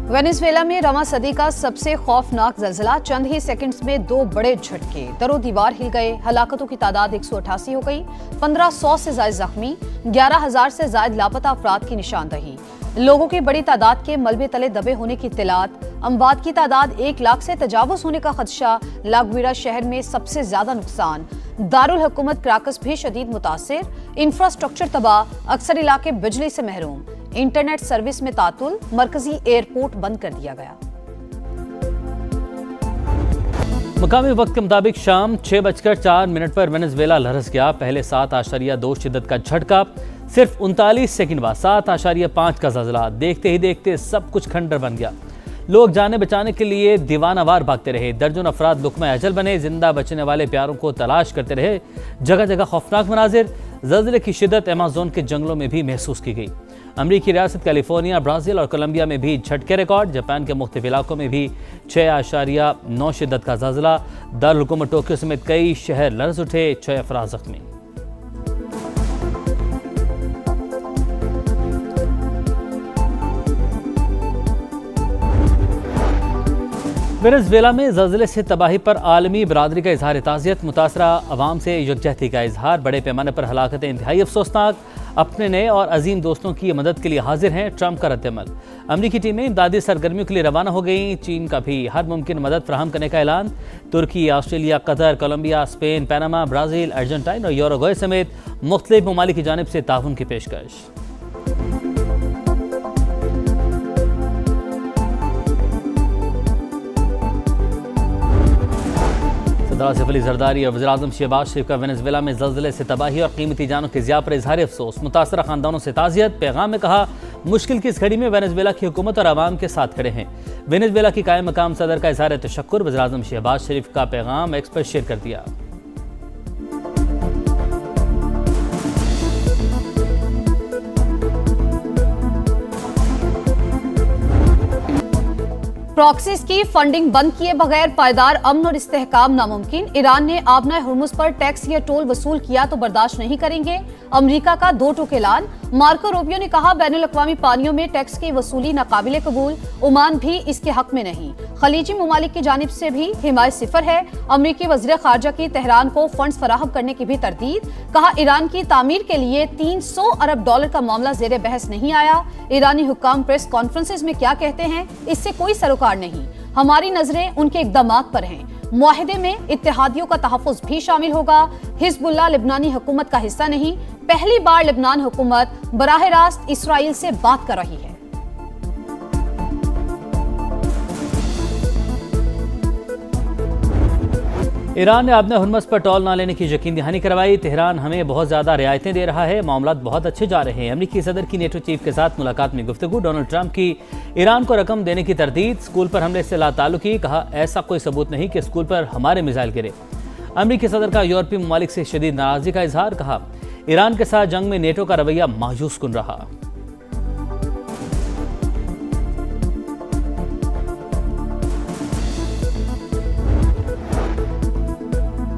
Venezuela में रवां सदी का सबसे खौफनाक जल्जला, चंद ही सेकंड्स में 2 बड़े झटके, दरो दीवार हिल गए। हलाकतों की तादाद 188 हो गई, 1500 से ज्यादा जख्मी, 11,000 से ज्यादा लापता अफराद की निशानदही। लोगों की बड़ी तादाद के मलबे तले दबे होने की इत्तलात, अमवात की तादाद 1 लाख से तजावुज होने का खदशा। लागवीरा शहर में सबसे ज्यादा नुकसान, दारुल हुकूमत क्राकस भी शदीद मुतासिर, इंफ्रास्ट्रक्चर तबाह, अक्सर इलाके बिजली से महरूम, इंटरनेट सर्विस में तातुल, मरकजी एयरपोर्ट बंद कर दिया गया। मुकामी वक्त के मुताबिक शाम 6:04 पर वेनेजुएला लरस गया। पहले 7.2 शिद्दत का झटका, सिर्फ 39 सेकंड बाद 7.5 का जल्जला। देखते ही देखते सब कुछ खंडर बन गया। लोग जाने बचाने के लिए दीवानावार भागते रहे। दर्जन अफराद लुकमा अजल बने, जिंदा बचने वाले प्यारों को तलाश करते रहे। जगह जगह खौफनाक मनाजिर, जल्जले की शिद्दत अमेज़न के जंगलों में भी महसूस की गई। अमरीकी रियासत कैलिफोर्निया, ब्राज़ील और कोलंबिया में भी झटके रिकॉर्ड। जापान के मुख्तलिफ इलाकों में भी 6.9 शिद्दत का जल्जला। दारुल हुकूमत टोक्यो समेत कई शहर लर्ज उठे, 6 अफराद जख्मी। वेनेजुएला में ज़ल्ज़ले से तबाही पर आलमी बरादरी का इजहार ताज़ियत, मुतासरा अवाम से यकजहती का इजहार। बड़े पैमाने पर हलाकतें इंतहाई अफसोसनाक, अपने नए और अजीम दोस्तों की मदद के लिए हाजिर हैं ट्रंप का रद्दअमल। अमरीकी टीमें इमदादी सरगर्मियों के लिए रवाना हो गई। चीन का भी हर मुमकिन मदद फराहम करने का ऐलान। तुर्की, Australia, Qatar, Colombia, Spain, Panama, Brazil, Argentine और यूरुग्वे समेत मुख्तलिफ ममालिक की जानिब से ताउन की पेशकश। सैयद अली जरदारी और वज़ीर-ए-आज़म शहबाज शरीफ का वेनेजुएला में ज़ल्ज़ले से तबाही और कीमती जानों की ज़िया पर इजहार अफसोस। मुतासरा खानदानों से ताज़ियत। पैगाम में कहा, मुश्किल की इस घड़ी में वेनेजुएला की हुकूमत और आवाम के साथ खड़े हैं। वेनेजुएला की कायम मकाम सदर का इजहार तशक्कुर। वज़ीर-ए-आज़म शहबाज शरीफ का पैगाम एक्स पर शेयर कर दिया। प्रॉक्सीज की फंडिंग बंद किए बगैर पायदार अमन और इस्तेहकाम नामुमकिन। ईरान ने आबना हुर्मुज पर टैक्स या टोल वसूल किया तो बर्दाश्त नहीं करेंगे। अमेरिका का 2 टूक ऐलान। मार्को रूबियो ने कहा, बैनुल अक़वामी पानियों में टैक्स की वसूली नाकाबिले कबूल। ओमान भी इसके हक में नहीं। खलीजी ममालिक की जानिब से भी हिमायत सिफर है। अमरीकी वज़ीर ख़ारजा की तेहरान को फंड्स फराहम करने की भी तरदीद। कहा, ईरान की तामीर के लिए $300 अरब का मामला ज़ेरे बहस नहीं आया। ईरानी हुक्काम प्रेस कॉन्फ्रेंसेस में क्या कहते हैं, इससे कोई सरोकार नहीं। हमारी नजरें उनके इक़दामात पर हैं। मुआहिदे में इत्तेहादियों का तहफ़्फ़ुज़ भी शामिल होगा। हिज़्बुल्लाह लिबनानी हुकूमत का हिस्सा नहीं। पहली बार लिबनान हुकूमत बराह रास्त इसराइल से बात कर रही है। ईरान ने आबना हुर्मुज पर टोल न लेने की यकीन दहानी करवाई। तेहरान हमें बहुत ज़्यादा रियायतें दे रहा है, मामलात बहुत अच्छे जा रहे हैं। अमरीकी सदर की नेटो चीफ के साथ मुलाकात में गुफ्तगू। डोनाल्ड ट्रंप की ईरान को रकम देने की तरदीद। स्कूल पर हमले से लाताल्लुकी। कहा, ऐसा कोई सबूत नहीं कि स्कूल पर हमारे मिसाइल गिरे। अमरीकी सदर का यूरोपीय ममालिक से शदीद नाराजगी का इजहार। कहा, ईरान के साथ जंग में नेटो का रवैया मायूस कुन रहा।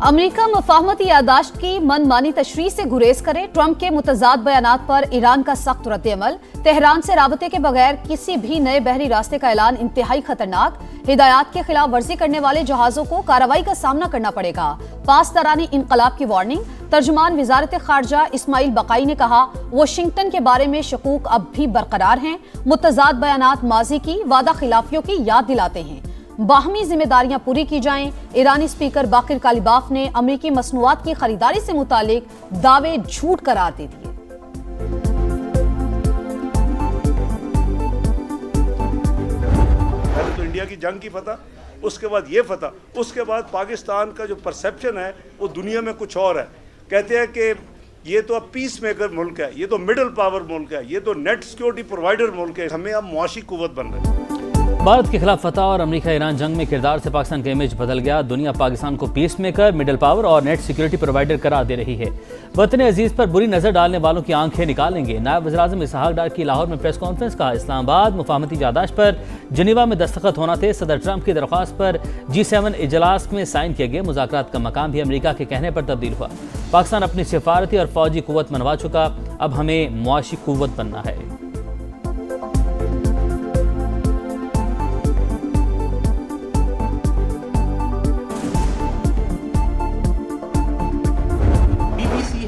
अमेरिका मफाहमती यादाश्त की मनमानी तशरीह से गुरेज करे। ट्रंप के मुतजाद बयानात पर ईरान का सख्त रद्द-ए-अमल। तेहरान से राबते के बगैर किसी भी नए बहरी रास्ते का ऐलान इंतहाई खतरनाक। हिदायत के खिलाफ वर्जी करने वाले जहाजों को कार्रवाई का सामना करना पड़ेगा। पासदारानी इनकलाब की वार्निंग। तर्जुमान वजारत खारजा इस्माइल बकाई ने कहा, वाशिंगटन के बारे में शकूक अब भी बरकरार हैं। मुतजाद बयानात माजी की वादा खिलाफियों की याद दिलाते हैं। बाहमी जिम्मेदारियां पूरी की जाएं। ईरानी स्पीकर बाकिर कालिबाफ ने अमरीकी मसनूआत की खरीदारी से मुतालिक दावे झूठ करार दे दिए। पहले तो इंडिया की जंग की फतह, उसके बाद ये फतह, उसके बाद पाकिस्तान का जो परसेप्शन है वो दुनिया में कुछ और है। कहते हैं कि ये तो अब पीस मेकर मुल्क है, ये तो मिडिल पावर मुल्क है, ये तो नेट सिक्योरिटी प्रोवाइडर मुल्क है। हमें अब मुआशी कुव्वत बन रहे हैं। भारत के खिलाफ फतह और अमेरिका ईरान जंग में किरदार से पाकिस्तान का इमेज बदल गया। दुनिया पाकिस्तान को पीस मेकर, मिडिल पावर और नेट सिक्योरिटी प्रोवाइडर करार दे रही है। वतन अजीज पर बुरी नजर डालने वालों की आंखें निकालेंगे। नायब वज़ीर-ए-आज़म इसहाक डार की लाहौर में प्रेस कॉन्फ्रेंस। कहा, इस्लामाबाद मुफाहमती यादाश्त पर जनीवा में दस्तखत होना थे। सदर ट्रंप की दरख्वास्त पर G7 इजलास में साइन किए गए। मुज़ाकरात का मकाम भी अमेरिका के कहने पर तब्दील हुआ। पाकिस्तान अपनी सिफारती और फौजी कुव्वत मनवा चुका, अब हमें मुआशी कुव्वत बनना है।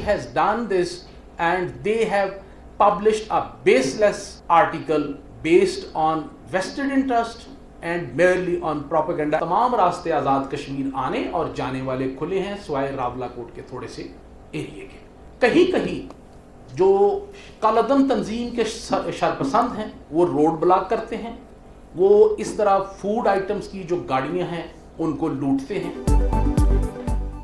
has done this and they have published a baseless article based on vested interest and merely on propaganda. तमाम रास्ते आज़ाद कश्मीर आने और जाने वाले खुले हैं सिवाय रावलाकोट के थोड़े से एरिया के। कहीं कहीं जो कालादम तंजीम के शरपसंद हैं वो रोड ब्लॉक करते हैं, वो इस तरह फूड आइटम्स की जो गाड़ियां हैं उनको लूटते हैं।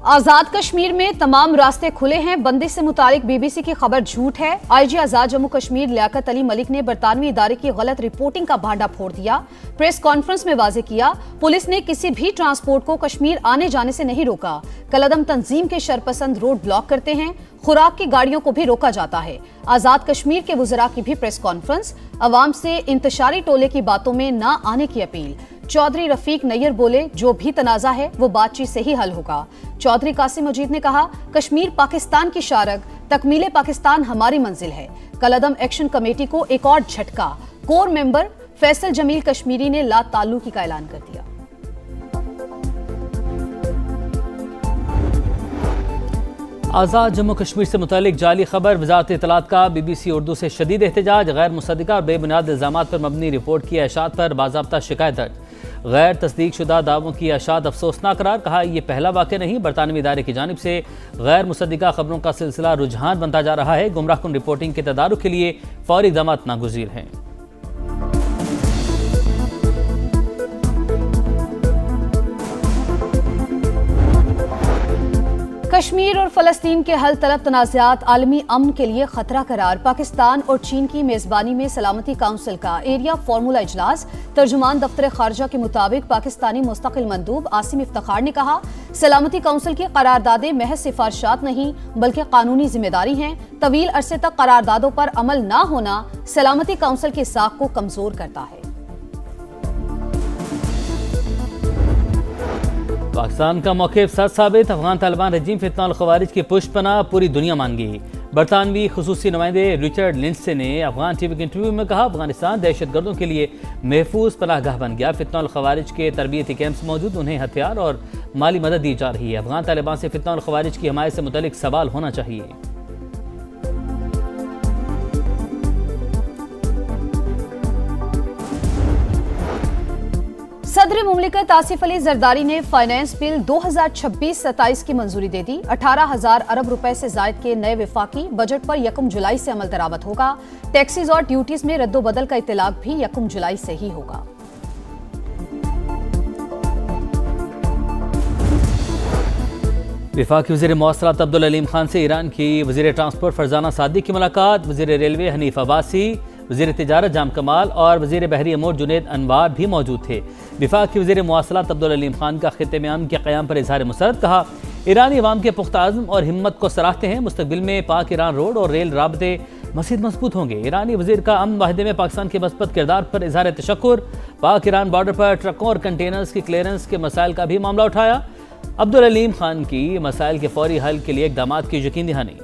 आजाद कश्मीर में तमाम रास्ते खुले हैं, बंदिश से मुतालिक बीबीसी की खबर झूठ है। आईजी आजाद जम्मू कश्मीर लियाकत अली मलिक ने बरतानवी इदारे की गलत रिपोर्टिंग का भांडा फोड़ दिया। प्रेस कॉन्फ्रेंस में वाजे किया, पुलिस ने किसी भी ट्रांसपोर्ट को कश्मीर आने जाने से नहीं रोका। कलदम तंजीम के शरपसंद रोड ब्लॉक करते हैं, खुराक की गाड़ियों को भी रोका जाता है। आजाद कश्मीर के वुज़रा की भी प्रेस कॉन्फ्रेंस, अवाम से इंतशारी टोले की बातों में न आने की अपील। चौधरी रफीक नैयर बोले, जो भी तनाजा है वो बातचीत से ही हल होगा। चौधरी कासिम मजीद ने कहा, कश्मीर पाकिस्तान की शारग, तकमीले पाकिस्तान हमारी मंजिल है। कलदम एक्शन कमेटी को एक और झटका, कोर मेंबर फैसल जमील कश्मीरी ने ला ताल्लुकी का ऐलान कर दिया। आज़ाद जम्मू कश्मीर से मुतालिक जाली खबर, वज़ारत इत्तलात का बीबीसी उर्दू से शदीद एहतजाज। गैर मुसद्दिका और बेबुनियाद इल्ज़ामात पर मबनी रिपोर्ट की अशात पर बाज़ाब्ता शिकायत दर्ज। गैर तस्दीक शुदा दावों की अशात अफसोसनाक करार, कहा यह पहला वाक़या नहीं, बरतानवी इदारे की जानिब से गैर मुसद्दिका खबरों का सिलसिला रुझान बनता जा रहा है। गुमराहकुन रिपोर्टिंग के तदारुक के लिए फौरी इक़दामात नागुज़ीर हैं। कश्मीर और फलस्तीन के हल तलब तनाज़ात आलमी अमन के लिए खतरा करार। पाकिस्तान और चीन की मेज़बानी में सलामती काउंसिल का एरिया फार्मूला इजलास। तर्जुमान दफ्तर खारजा के मुताबिक पाकिस्तानी मुस्तकिल मंदूब आसिम इफ्तिखार ने कहा, सलामती काउंसिल की करारदादें महज सिफारिशात नहीं बल्कि कानूनी जिम्मेदारी हैं। तवील अरसे तक करारदादों पर अमल न होना सलामती काउंसिल की साख को कमजोर करता है। पाकिस्तान का मौक़िफ़ सच साबित, अफगान तालिबान रजीम फितना और ख़वारिज की पुष्पना पूरी दुनिया मान गई। बरतानवी खुसूसी नुमाइंदे रिचर्ड लिंडसे ने अफगान टीवी के इंटरव्यू में कहा, अफगानिस्तान दहशतगर्दों के लिए महफूज पनाहगाह बन गया। फितना और ख़वारिज के तरबियती कैंप्स मौजूद, उन्हें हथियार और माली मदद दी जा रही है। अफगान तालिबान से फितना और ख़वारिज की हमायत से मुतल्लिक सवाल होना चाहिए। सदर मुमलिकत आसिफ अली जरदारी ने फाइनेंस बिल 2026-27 की मंजूरी दे दी। 18,000 अरब रुपए से जायद के नए विफाकी बजट पर 1 जुलाई से अमल दरामद होगा। टैक्सेस और ड्यूटीज में रद्दोबदल का इत्तलाक भी 1 जुलाई से ही होगा। वफाकी वज़ीर मौसलात अब्दुल अलीम खान से ईरान की वज़ीर ट्रांसपोर्ट फरजाना सादिक की मुलाकात। वज़ीर रेलवे हनीफ अब्बासी, वज़ीर तिजारत जाम कमाल और वज़ीर बहरी अमूर जुनैद अनवार भी मौजूद थे। वफाकी वज़ीर मौसलात अब्दुल अलीम खान का खित्ते में अमन के क़याम पर इज़हार मसरत, कहा ईरानी अवाम के पुख्ता अज़्म और हिम्मत को सराहते हैं। मुस्तक़बिल में पाक ईरान रोड और रेल राबते मज़ीद मजबूत होंगे। ईरानी वज़ीर का अमन माहिदे में पाकिस्तान के मस्बत किरदार पर इज़हार तशक्कुर। पाक ईरान बॉर्डर पर ट्रकों और कंटेनर्स की क्लियरेंस के मसाइल का भी मामला उठाया। अब्दुल अलीम खान की मसाइल के फौरी हल के लिए इक़दामात की यकीन दहानी।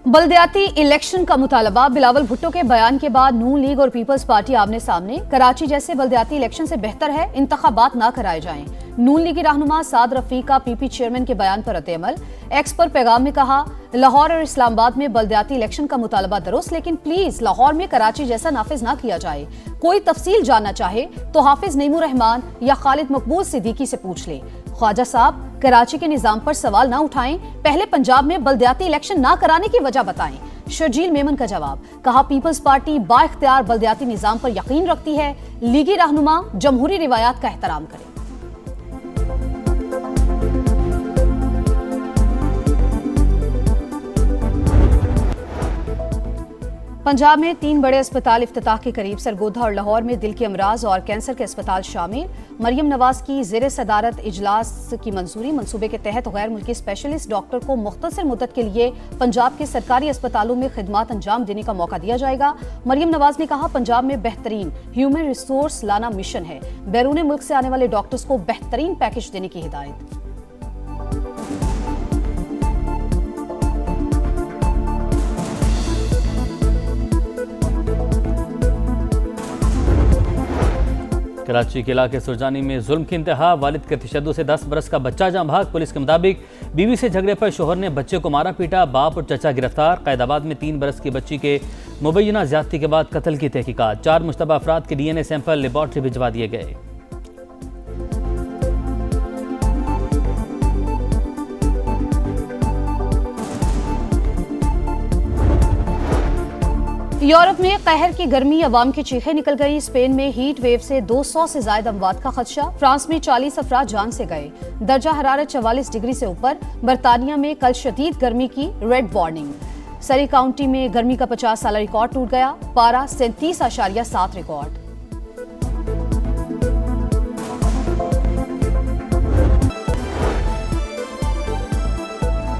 बल्दियाती इलेक्शन का मुतालबा। बिलावल भुट्टो के बयान के बाद नून लीग और पीपल्स पार्टी आमने सामने। कराची जैसे बल्दियाती इलेक्शन से बेहतर है इंतखाबात ना कराए जाएं। नून लीगी रहनुमा साद रफीक का पीपी चेयरमैन के बयान पर रद्द-ए-अमल। एक्स पर पैगाम में कहा, लाहौर और इस्लामाबाद में बल्दियाती इलेक्शन का मुतालबा दुरुस्त, लेकिन प्लीज लाहौर में कराची जैसा नाफिज ना किया जाए। कोई तफसील जानना चाहे तो हाफिज नईमुर रहमान या खालिद मकबूल सिद्दीकी से पूछ ले। ख्वाजा साहब, कराची के निजाम पर सवाल ना उठाएं, पहले पंजाब में बल्दियाती इलेक्शन ना कराने की वजह बताएं। शर्जील मेमन का जवाब, कहा पीपल्स पार्टी बाइख्तियार बल्दियाती निजाम पर यकीन रखती है। लीगी रहनुमा जमहूरी रिवायात का एहतराम करें। पंजाब में 3 बड़े अस्पताल इफ्तिताह के करीब। सरगोधा और लाहौर में दिल के अमराज और कैंसर के अस्पताल शामिल। मरियम नवाज की ज़ेर सदारत इजलास की मंजूरी। मंसूबे के तहत गैर मुल्की स्पेशलिस्ट डॉक्टर को मुख्तसर मुद्दत के लिए पंजाब के सरकारी अस्पतालों में खिदमात अंजाम देने का मौका दिया जाएगा। मरियम नवाज ने कहा, पंजाब में बेहतरीन ह्यूमन रिसोर्स लाना मिशन है। बैरून मुल्क से आने वाले डॉक्टर्स को बेहतरीन पैकेज देने की हिदायत। कराची के इलाके सुरजानी में जुल्म की इंतहा, वालिद के तशद्दुद से 10 बरस का बच्चा जाँ भाग। पुलिस के मुताबिक बीवी से झगड़े पर शोहर ने बच्चे को मारा पीटा, बाप और चचा गिरफ्तार। कैदाबाद में 3 बरस की बच्ची के मुबैना ज्यादती के बाद कत्ल की तहकीकात, 4 मुश्तबा अफराद के DNA सैंपल लेबॉर्ट्री भिजवा दिए गए। यूरोप में कहर की गर्मी, अवाम की चीखें निकल गई। स्पेन में हीट वेव से 200 से ज्यादा अमवात का खदशा। फ्रांस में 40 अफराद जान से गए। दर्जा हरारत 44 डिग्री से ऊपर। बरतानिया में कल शदीद गर्मी की रेड वार्निंग। सरी काउंटी में गर्मी का 50 साल रिकॉर्ड टूट गया। पारा 37.7 रिकॉर्ड।